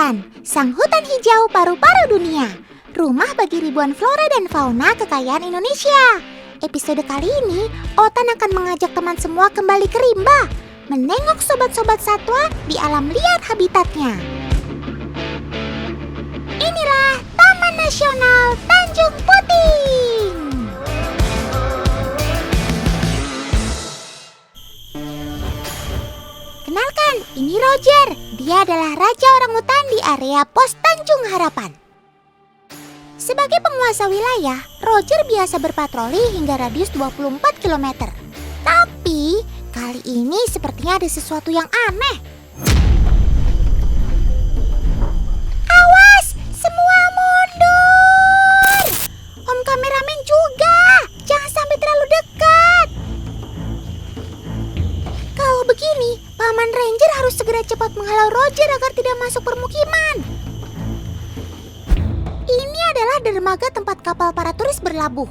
Hutan, sang hutan hijau paru-paru dunia. Rumah bagi ribuan flora dan fauna kekayaan Indonesia. Episode kali ini, Otan akan mengajak teman semua kembali ke rimba, menengok sobat-sobat satwa di alam liar habitatnya. Inilah Taman Nasional Tanjung Puting. Kenalkan, ini Roger. Dia adalah raja orangutan di area Pos Tanjung Harapan. Sebagai penguasa wilayah, Roger biasa berpatroli hingga radius 24 km. Tapi, kali ini sepertinya ada sesuatu yang aneh. Awas, semua mundur! Om kameramen juga, jangan sampai terlalu dekat. Kalau begini, Paman Ranger harus segera cepat menghalau Roger agar tidak masuk permukiman. Ini adalah dermaga tempat kapal para turis berlabuh.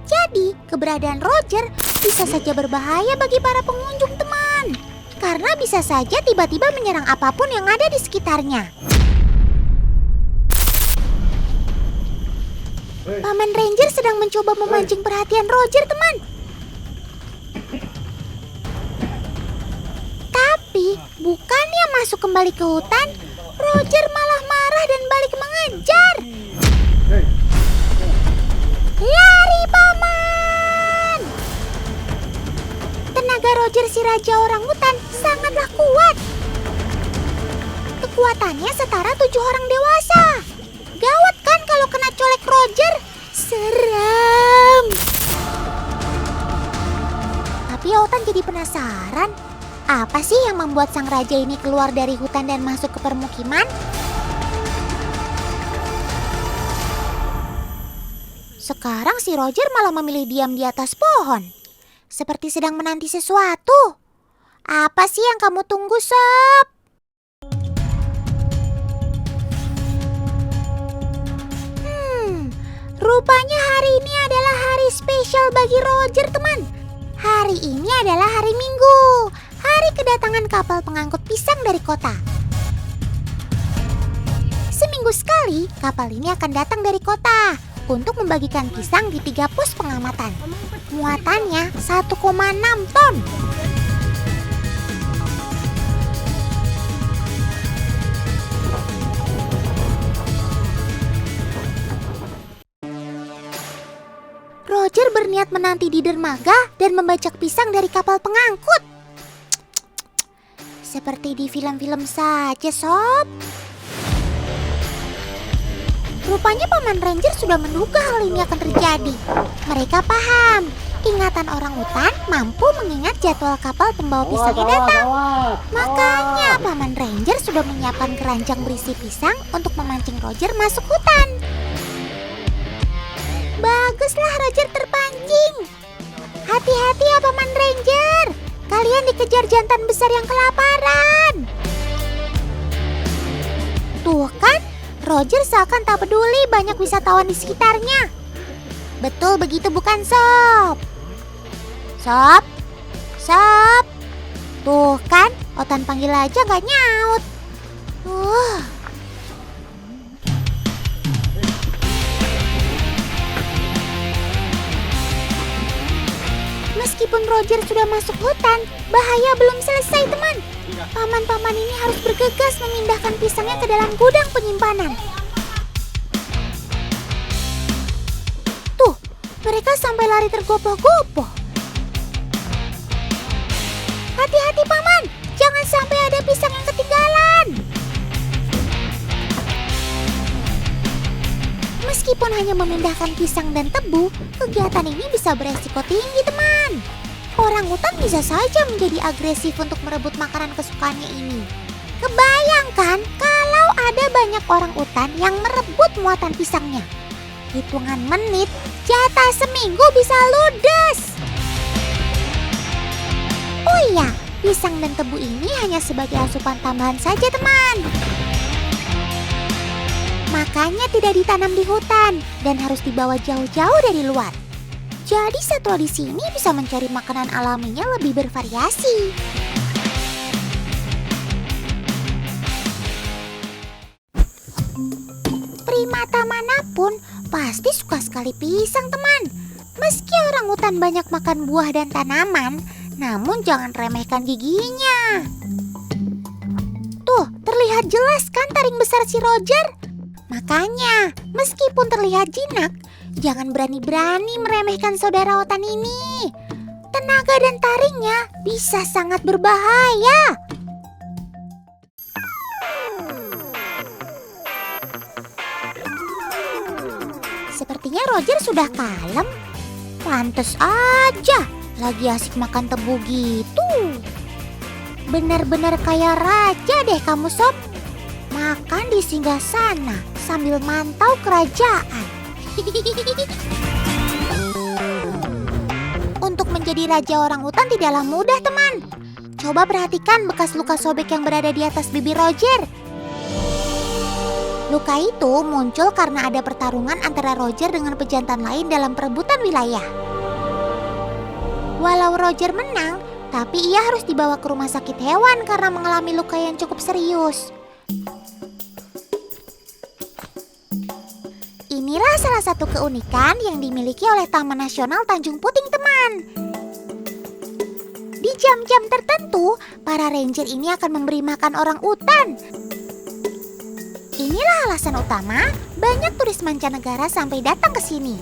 Jadi, keberadaan Roger bisa saja berbahaya bagi para pengunjung teman. Karena bisa saja tiba-tiba menyerang apapun yang ada di sekitarnya. Paman Ranger sedang mencoba memancing perhatian Roger, teman. Tapi, bukannya masuk kembali ke hutan, Roger malah marah dan balik mengejar. Lari, Paman! Tenaga Roger si raja orangutan sangatlah kuat. Kekuatannya setara 7 orang dewasa. Gawat kan kalau kena colek Roger? Seram. Tapi Otan jadi penasaran. Apa sih yang membuat sang raja ini keluar dari hutan dan masuk ke permukiman? Sekarang si Roger malah memilih diam di atas pohon. Seperti sedang menanti sesuatu. Apa sih yang kamu tunggu, Sob? Rupanya hari ini adalah hari spesial bagi Roger, teman. Hari ini adalah hari Minggu. Hari kedatangan kapal pengangkut pisang dari kota. Seminggu sekali, kapal ini akan datang dari kota untuk membagikan pisang di 3 pos pengamatan. Muatannya 1,6 ton. Roger berniat menanti di dermaga dan membajak pisang dari kapal pengangkut. Seperti di film-film saja, Sob. Rupanya Paman Ranger sudah menduga hal ini akan terjadi. Mereka paham, ingatan orangutan mampu mengingat jadwal kapal pembawa pisangnya datang. Makanya Paman Ranger sudah menyiapkan keranjang berisi pisang untuk memancing Roger masuk hutan. Baguslah Roger terpancing. Hati-hati ya Paman Ranger. Kalian dikejar jantan besar yang kelaparan. Tuh kan, Roger seakan tak peduli banyak wisatawan di sekitarnya. Betul begitu bukan, Sob? Sob? Sob? Tuh kan, Otan panggil aja gak nyaut. Meskipun Roger sudah masuk hutan, bahaya belum selesai, teman. Paman-paman ini harus bergegas memindahkan pisangnya ke dalam gudang penyimpanan. Tuh, mereka sampai lari tergopoh-gopoh. Hati-hati, Paman. Jangan sampai ada pisang yang ketinggalan. Meskipun hanya memindahkan pisang dan tebu, kegiatan ini bisa beresiko tinggi, teman. Orangutan bisa saja menjadi agresif untuk merebut makanan kesukaannya ini. Kebayangkan kalau ada banyak orangutan yang merebut muatan pisangnya. Hitungan menit, jatah seminggu bisa ludes. Oh iya, pisang dan tebu ini hanya sebagai asupan tambahan saja, teman. Makanya tidak ditanam di hutan dan harus dibawa jauh-jauh dari luar. Jadi satwa di sini bisa mencari makanan alaminya lebih bervariasi. primata manapun pasti suka sekali pisang, teman. Meski orangutan banyak makan buah dan tanaman, namun jangan remehkan giginya. Tuh, terlihat jelas kan taring besar si Roger? Makanya, meskipun terlihat jinak, jangan berani-berani meremehkan saudara otan ini. Tenaga dan taringnya bisa sangat berbahaya. Sepertinya Roger sudah kalem. Pantes aja, lagi asik makan tebu gitu. Benar-benar kayak raja deh kamu, Sob. Makan di singgasana sambil mantau kerajaan. Untuk menjadi raja orangutan tidaklah mudah, teman. Coba perhatikan bekas luka sobek yang berada di atas bibir Roger. Luka itu muncul karena ada pertarungan antara Roger dengan pejantan lain dalam perebutan wilayah. Walau Roger menang, tapi ia harus dibawa ke rumah sakit hewan karena mengalami luka yang cukup serius. Inilah salah satu keunikan yang dimiliki oleh Taman Nasional Tanjung Puting, teman. Di jam-jam tertentu, para ranger ini akan memberi makan orangutan. Inilah alasan utama banyak turis mancanegara sampai datang ke sini.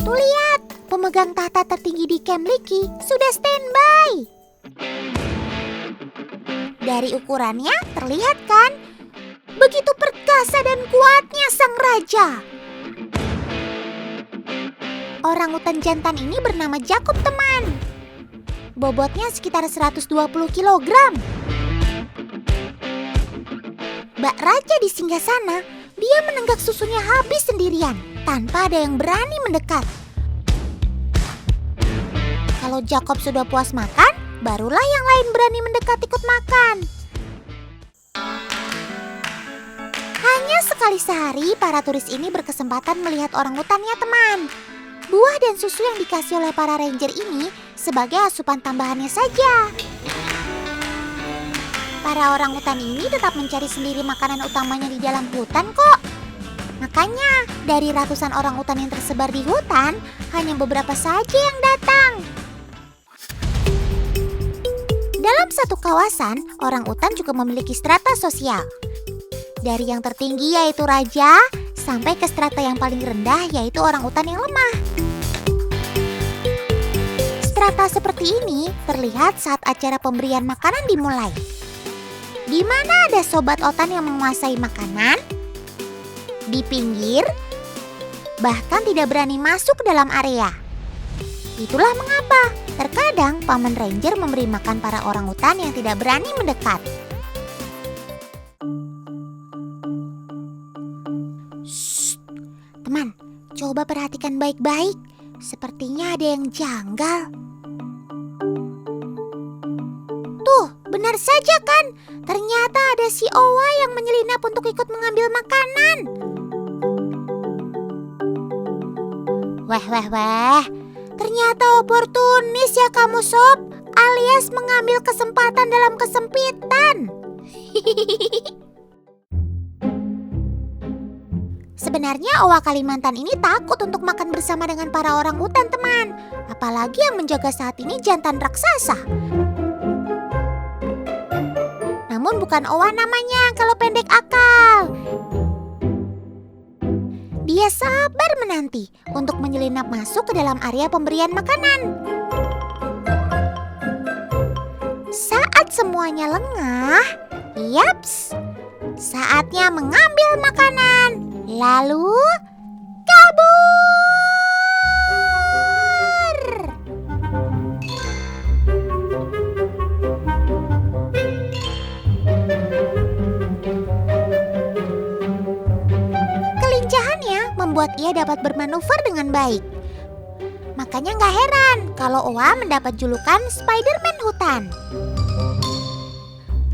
Tuh lihat, pemegang tahta tertinggi di Camp Leakey sudah standby. Dari ukurannya terlihat kan, begitu perkasa dan kuatnya sang raja. Orangutan jantan ini bernama Jacob, teman. Bobotnya sekitar 120 kilogram. Bak raja di singgasana, dia menenggak susunya habis sendirian, tanpa ada yang berani mendekat. Kalau Jacob sudah puas makan, barulah yang lain berani mendekat ikut makan. Hanya sekali sehari, para turis ini berkesempatan melihat orangutannya, teman. Buah dan susu yang dikasih oleh para ranger ini sebagai asupan tambahannya saja. Para orangutan ini tetap mencari sendiri makanan utamanya di dalam hutan kok. Makanya, dari ratusan orangutan yang tersebar di hutan, hanya beberapa saja yang datang. Dalam satu kawasan, orangutan juga memiliki strata sosial. Dari yang tertinggi yaitu raja, sampai ke strata yang paling rendah yaitu orangutan yang lemah. Strata seperti ini terlihat saat acara pemberian makanan dimulai. Di mana ada sobat otan yang menguasai makanan, di pinggir, bahkan tidak berani masuk ke dalam area. Itulah mengapa terkadang paman ranger memberi makan para orangutan yang tidak berani mendekat. Shh, teman, coba perhatikan baik-baik. Sepertinya ada yang janggal. Tuh, benar saja kan? Ternyata ada si Owa yang menyelinap untuk ikut mengambil makanan. Weh. Ternyata oportunis ya kamu, Sob. Alias mengambil kesempatan dalam kesempitan. Sebenarnya Owa Kalimantan ini takut untuk makan bersama dengan para orangutan, teman. Apalagi yang menjaga saat ini jantan raksasa. Namun bukan Owa namanya kalau pendek akal. Dia sabar menanti untuk menyelinap masuk ke dalam area pemberian makanan. Saat semuanya lengah, yaps, saatnya mengambil makanan. Lalu kabur. Kelincahannya membuat ia dapat bermanuver dengan baik. Makanya nggak heran kalau Owa mendapat julukan Spiderman hutan.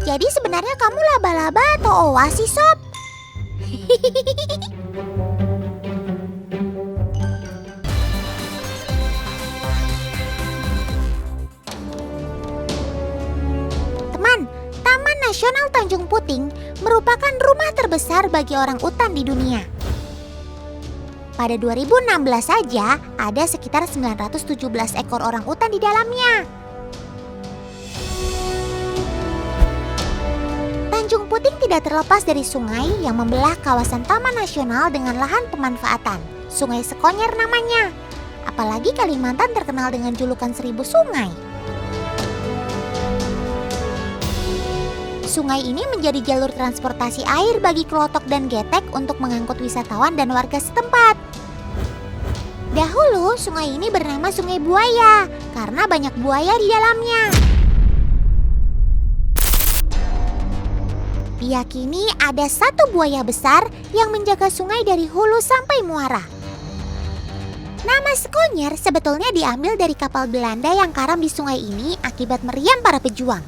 Jadi sebenarnya kamu laba-laba atau Owa sih, Sob? Teman, Taman Nasional Tanjung Puting merupakan merupakan rumah terbesar bagi orang utan di dunia. Pada 2016 saja, ada sekitar 917 ekor orang utan di dalamnya. Tanjung Puting tidak terlepas dari sungai yang membelah kawasan Taman Nasional dengan lahan pemanfaatan. Sungai Sekonyer namanya. Apalagi Kalimantan terkenal dengan julukan 1000 sungai. Sungai ini menjadi jalur transportasi air bagi Klotok dan Getek untuk mengangkut wisatawan dan warga setempat. Dahulu sungai ini bernama Sungai Buaya karena banyak buaya di dalamnya. Diyakini ada satu buaya besar yang menjaga sungai dari hulu sampai muara. Nama Sekonyer sebetulnya diambil dari kapal Belanda yang karam di sungai ini akibat meriam para pejuang.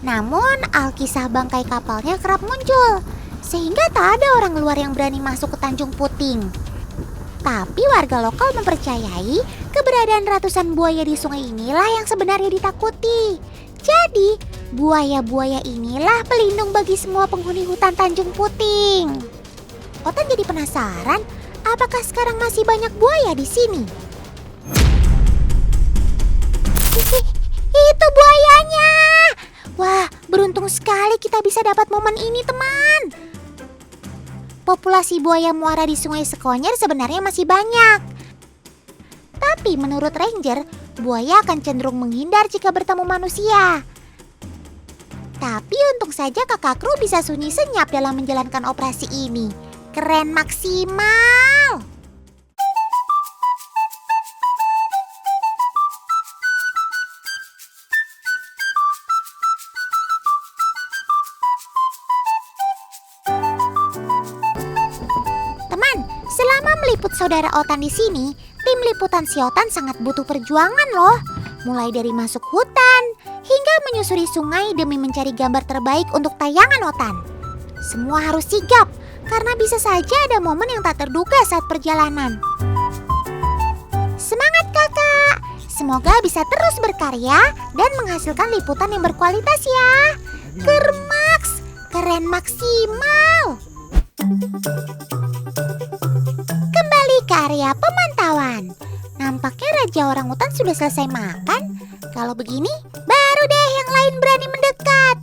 Namun, alkisah bangkai kapalnya kerap muncul, sehingga tak ada orang luar yang berani masuk ke Tanjung Puting. Tapi warga lokal mempercayai keberadaan ratusan buaya di sungai inilah yang sebenarnya ditakuti. Jadi, buaya-buaya inilah pelindung bagi semua penghuni hutan Tanjung Puting. Otan jadi penasaran, apakah sekarang masih banyak buaya di sini? Itu buayanya! Wah, beruntung sekali kita bisa dapat momen ini, teman. Populasi buaya muara di Sungai Sekonyer sebenarnya masih banyak. Tapi menurut ranger, buaya akan cenderung menghindar jika bertemu manusia. Tapi untung saja kakak kru bisa sunyi senyap dalam menjalankan operasi ini. Keren maksimal. Selama meliput saudara Otan di sini, tim liputan si Otan sangat butuh perjuangan loh. Mulai dari masuk hutan, hingga menyusuri sungai demi mencari gambar terbaik untuk tayangan Otan. Semua harus sigap, karena bisa saja ada momen yang tak terduga saat perjalanan. Semangat kakak, semoga bisa terus berkarya dan menghasilkan liputan yang berkualitas ya. Kermaks, keren maksimal. Ke area pemantauan. Nampaknya Raja Orangutan sudah selesai makan. Kalau begini, baru deh yang lain berani mendekat.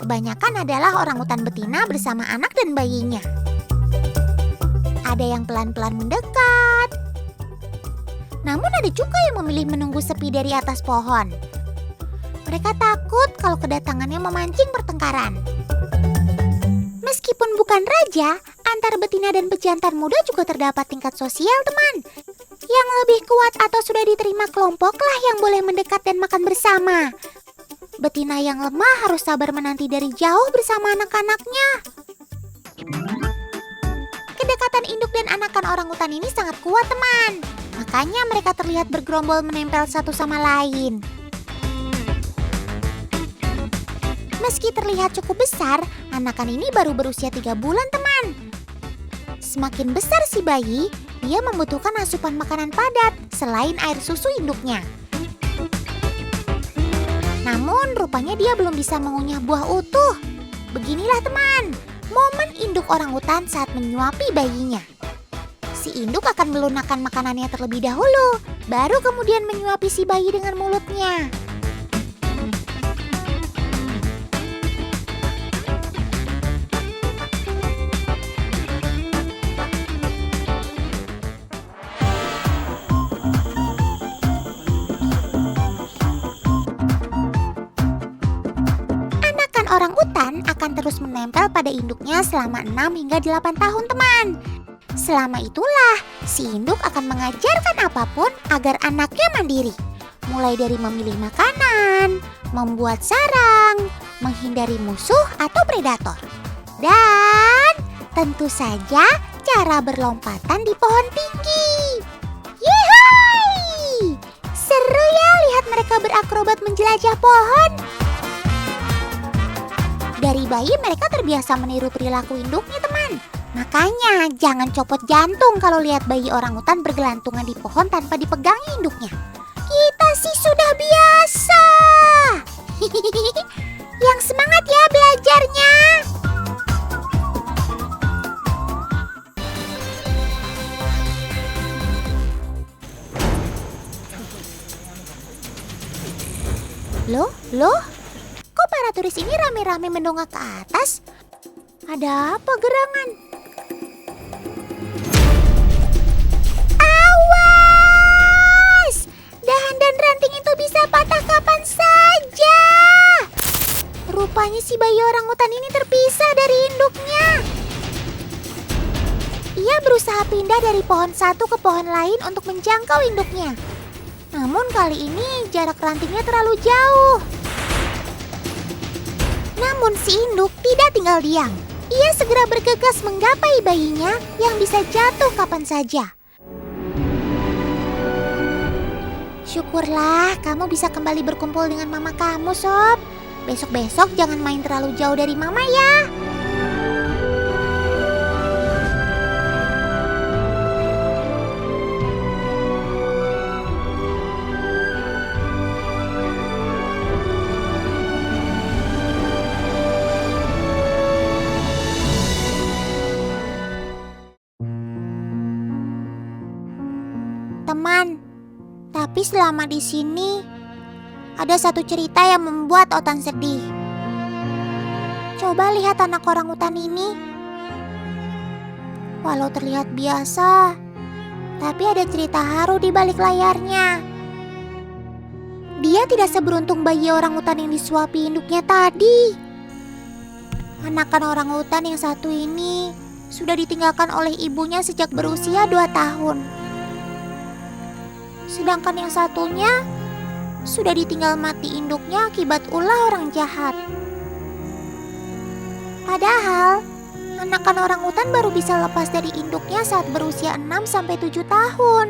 Kebanyakan adalah orangutan betina bersama anak dan bayinya. Ada yang pelan-pelan mendekat. Namun ada juga yang memilih menunggu sepi dari atas pohon. Mereka takut kalau kedatangannya memancing pertengkaran. Meskipun bukan raja, antar betina dan pejantan muda juga terdapat tingkat sosial, teman. Yang lebih kuat atau sudah diterima kelompoklah yang boleh mendekat dan makan bersama. Betina yang lemah harus sabar menanti dari jauh bersama anak-anaknya. Kedekatan induk dan anakan orangutan ini sangat kuat, teman. Makanya mereka terlihat bergerombol menempel satu sama lain. Meski terlihat cukup besar, anakan ini baru berusia 3 bulan, teman. Semakin besar si bayi, dia membutuhkan asupan makanan padat selain air susu induknya. Namun rupanya dia belum bisa mengunyah buah utuh. Beginilah teman, momen induk orangutan saat menyuapi bayinya. Si induk akan melunakkan makanannya terlebih dahulu, baru kemudian menyuapi si bayi dengan mulutnya. Orangutan akan terus menempel pada induknya selama 6 hingga 8 tahun, teman. Selama itulah, si induk akan mengajarkan apapun agar anaknya mandiri. Mulai dari memilih makanan, membuat sarang, menghindari musuh atau predator. Dan tentu saja cara berlompatan di pohon tinggi. Yeay! Seru ya lihat mereka berakrobat menjelajah pohon. Dari bayi mereka terbiasa meniru perilaku induknya, teman. Makanya jangan copot jantung kalau lihat bayi orangutan bergelantungan di pohon tanpa dipegangi induknya. Kita sih sudah biasa. Yang semangat ya belajarnya. Loh? Kok para turis ini rame-rame mendongak ke atas? Ada apa gerangan? Awas! Dahan dan ranting itu bisa patah kapan saja. Rupanya si bayi orangutan ini terpisah dari induknya. Ia berusaha pindah dari pohon satu ke pohon lain untuk menjangkau induknya. Namun kali ini jarak rantingnya terlalu jauh. Namun si induk tidak tinggal diam. Ia segera bergegas menggapai bayinya yang bisa jatuh kapan saja. Syukurlah kamu bisa kembali berkumpul dengan mama kamu, Sob. Besok-besok jangan main terlalu jauh dari mama ya. Teman, tapi selama di sini ada satu cerita yang membuat Otan sedih. Coba lihat anak orangutan ini. Walau terlihat biasa, tapi ada cerita haru di balik layarnya. Dia tidak seberuntung bayi orangutan yang disuapi induknya tadi. Anakan orangutan yang satu ini sudah ditinggalkan oleh ibunya sejak berusia 2 tahun. Sedangkan yang satunya sudah ditinggal mati induknya akibat ulah orang jahat. Padahal, anakan orangutan baru bisa lepas dari induknya saat berusia 6-7 tahun.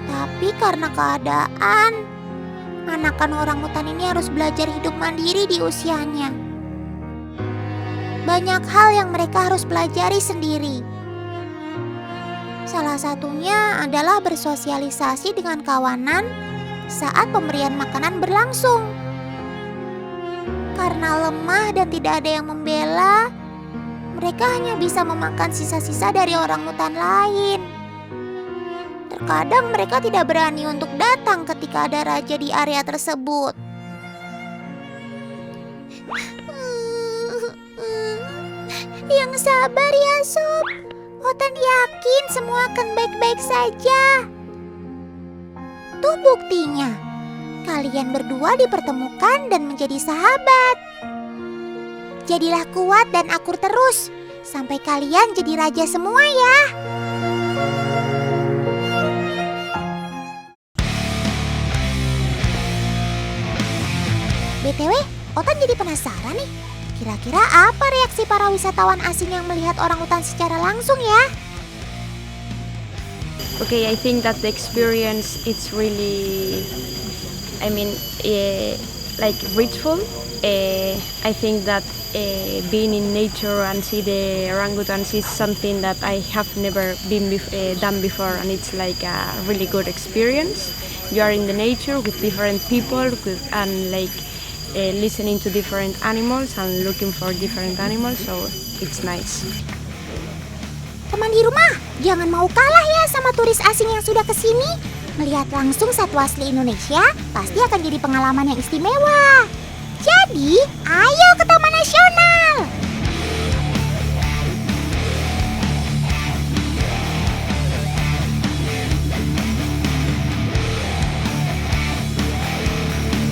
Tapi karena keadaan, anakan orangutan ini harus belajar hidup mandiri di usianya. Banyak hal yang mereka harus pelajari sendiri. Salah satunya adalah bersosialisasi dengan kawanan saat pemberian makanan berlangsung. Karena lemah dan tidak ada yang membela, mereka hanya bisa memakan sisa-sisa dari orangutan lain. Terkadang mereka tidak berani untuk datang ketika ada raja di area tersebut. Yang sabar ya, Sob. Otan yakin semua akan baik-baik saja. Tuh buktinya, kalian berdua dipertemukan dan menjadi sahabat. Jadilah kuat dan akur terus, sampai kalian jadi raja semua ya. BTW, Otan jadi penasaran nih. Kira-kira apa reaksi para wisatawan asing yang melihat orangutan secara langsung ya? Okay, I think that the experience it's really, like grateful. I think that being in nature and see the orangutans is something that I have never done before, and it's like a really good experience. You are in the nature with different people, listening to different animals and looking for different animals, so it's nice. Teman di rumah, jangan mau kalah ya sama turis asing yang sudah kesini. Melihat langsung satwa asli Indonesia pasti akan jadi pengalaman yang istimewa. Jadi, ayo ke